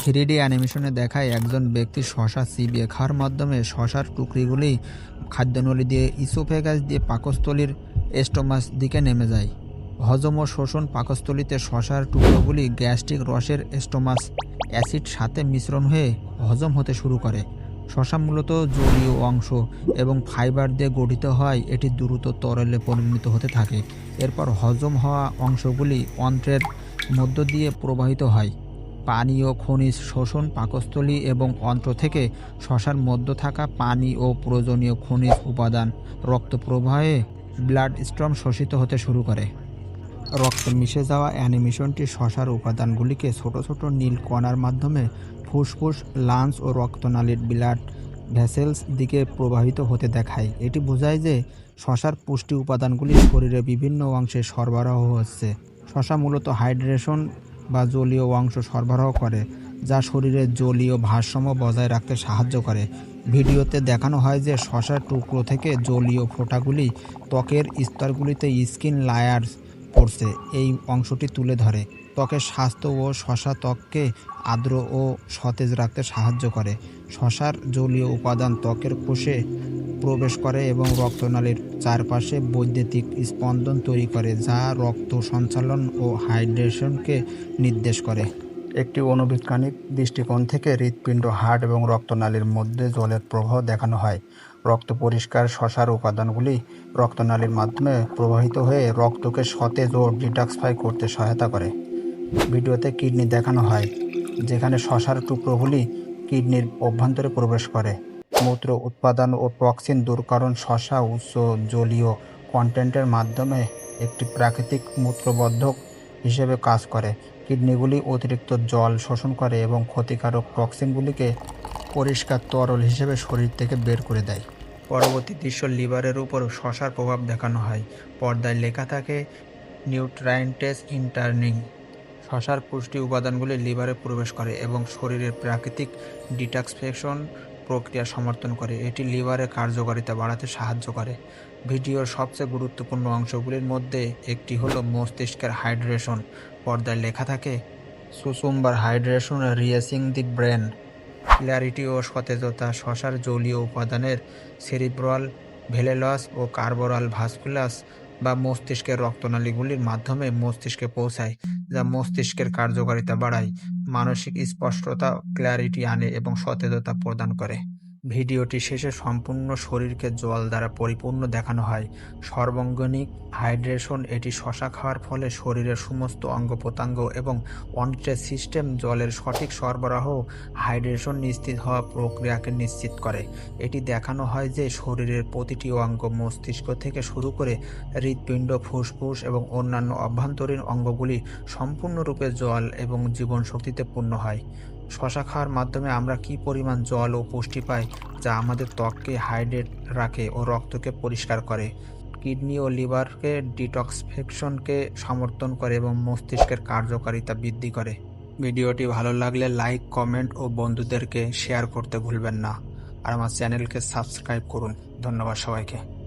3D অ্যানিমেশনে দেখায় একজন ব্যক্তি শসা চিবিয়ে খাওয়ার মাধ্যমে শসার টুকরিগুলি খাদ্যনলী দিয়ে ইসোফেগাস দিয়ে পাকস্থলীর স্টোমাস দিকে নেমে যায়। হজম ও শোষণ পাকস্থলীতে শসার টুকরোগুলি গ্যাস্ট্রিক রসের স্টোমাস অ্যাসিড সাথে মিশ্রণ হয়ে হজম হতে শুরু করে। শসা মূলত জলীয় অংশ এবং ফাইবার দিয়ে গঠিত হয়। এটি দ্রুত তরলে পরিণত হতে থাকে। এরপর হজম হওয়া অংশগুলি অন্ত্রের মধ্য দিয়ে প্রবাহিত হয়। পানি ও খনিজ শোষণ পাকস্থলী এবং অন্ত্র থেকে শসার মধ্যে থাকা পানি ও প্রয়োজনীয় খনিজ উপাদান রক্ত প্রবাহে ব্লাড স্ট্রম শোষিত হতে শুরু করে। রক্তে মিশে যাওয়া অ্যানিমেশনটি শসার উপাদানগুলিকে ছোট ছোট নীল কণার মাধ্যমে ফুসফুস, লাংস ও রক্তনালীর ব্লাড ভেসেলস দিকে প্রবাহিত হতে দেখায়। এটি বোঝায় যে শসার পুষ্টি উপাদানগুলি শরীরের বিভিন্ন অংশে সরবরাহ হচ্ছে। শসা মূলত হাইড্রেশন বা জলীয় অংশ সরবরাহ করে, যা শরীরের জলীয় ভারসাম্য বজায় রাখতে সাহায্য করে। ভিডিওতে দেখানো হয় যে শসার টুকরো থেকে জলীয় ফোঁটাগুলি ত্বকের স্তরগুলিতে স্কিন লায়ার্স পড়ছে। এই অংশটি তুলে ধরে ত্বকের স্বাস্থ্য ও শসা ত্বককে আর্দ্র ও সতেজ রাখতে সাহায্য করে। শসার জলীয় উপাদান ত্বকের কোষে প্রবেশ করে এবং রক্তনালীর চারপাশে বৈদ্যুতিক স্পন্দন তৈরি করে, যা রক্ত সঞ্চালন ও হাইড্রেশনকে নির্দেশ করে। একটি অণুবৈজ্ঞানিক দৃষ্টিকোণ থেকে হৃৎপিণ্ড, হার্ট এবং রক্তনালীর মধ্যে জলের প্রবাহ দেখানো হয়। রক্ত পরিষ্কার শসার উপাদানগুলি রক্তনালীর মাধ্যমে প্রবাহিত হয়ে রক্তকে সতেজ ও ডিটক্সিফাই করতে সহায়তা করে। ভিডিওতে কিডনি দেখানো হয়, যেখানে শসার টুকরোগুলি কিডনির অভ্যন্তরে প্রবেশ করে। মূত্র উৎপাদন ও টক্সিন দূরকরণ শসা উচ্চ জলীয় কন্টেন্টের মাধ্যমে একটি প্রাকৃতিক মূত্রবর্ধক হিসেবে কাজ করে। কিডনিগুলি অতিরিক্ত জল শোষণ করে এবং ক্ষতিকারক টক্সিনগুলিকে পরিষ্কার তরল হিসেবে শরীর থেকে বের করে দেয়। পরবর্তী দৃশ্য লিভারের উপর শসার প্রভাব দেখানো হয়। পর্দায় লেখা থাকে নিউট্রায়েন্টস ইন্টার্নিং। শসার পুষ্টি উপাদানগুলি লিভারে প্রবেশ করে এবং শরীরের প্রাকৃতিক ডিটক্সিফিকেশন প্রক্রিয়া সমর্থন করে। এটি লিভারের কার্যকারিতা বাড়াতে সাহায্য করে। ভিডিওর সবচেয়ে গুরুত্বপূর্ণ অংশগুলির মধ্যে একটি হলো মস্তিষ্কের হাইড্রেশন। পর্দায় লেখা থাকে সুসুম্বার হাইড্রেশন রিয়েসিং দি ব্রেন। ক্ল্যারিটি ও সতেজতা শসার জলীয় উপাদানের সেরিব্রাল ভেলেলস ও কার্বোরাল ভাস্কুলাস বা মস্তিষ্কের রক্তনালীগুলির মাধ্যমে মস্তিষ্কে পৌঁছায়, যা মস্তিষ্কের কার্যকারিতা বাড়ায়, মানসিক স্পষ্টতা, ক্ল্যারিটি আনে এবং সতেজতা প্রদান করে। ভিডিওটি শেষে সম্পূর্ণ শরীরকে জল দ্বারা পরিপূর্ণ দেখানো হয়। সর্বাঙ্গীন হাইড্রেশন। এটি শসা খাওয়ার ফলে শরীরের সমস্ত অঙ্গ প্রত্যঙ্গ এবং অন্ত্রের সিস্টেম জলের সঠিক সরবরাহ হাইড্রেশন নিশ্চিত হওয়া প্রক্রিয়াকে নিশ্চিত করে। এটি দেখানো হয় যে শরীরের প্রতিটি অঙ্গ মস্তিষ্ক থেকে শুরু করে হৃৎপিণ্ড, ফুসফুস এবং অন্যান্য অভ্যন্তরীণ অঙ্গগুলি সম্পূর্ণরূপে জল এবং জীবনশক্তিতে পূর্ণ হয়। শসা খাওয়ার মাধ্যমে আমরা কী পরিমাণ জল ও পুষ্টি পাই, যা আমাদের ত্বককে হাইড্রেট রাখে ও রক্তকে পরিষ্কার করে, কিডনি ও লিভারকে ডিটক্সিফিকেশনকে সমর্থন করে এবং মস্তিষ্কের কার্যকারিতা বৃদ্ধি করে। ভিডিওটি ভালো লাগলে লাইক, কমেন্ট ও বন্ধুদেরকে শেয়ার করতে ভুলবেন না। আর আমার চ্যানেলকে সাবস্ক্রাইব করুন। ধন্যবাদ সবাইকে।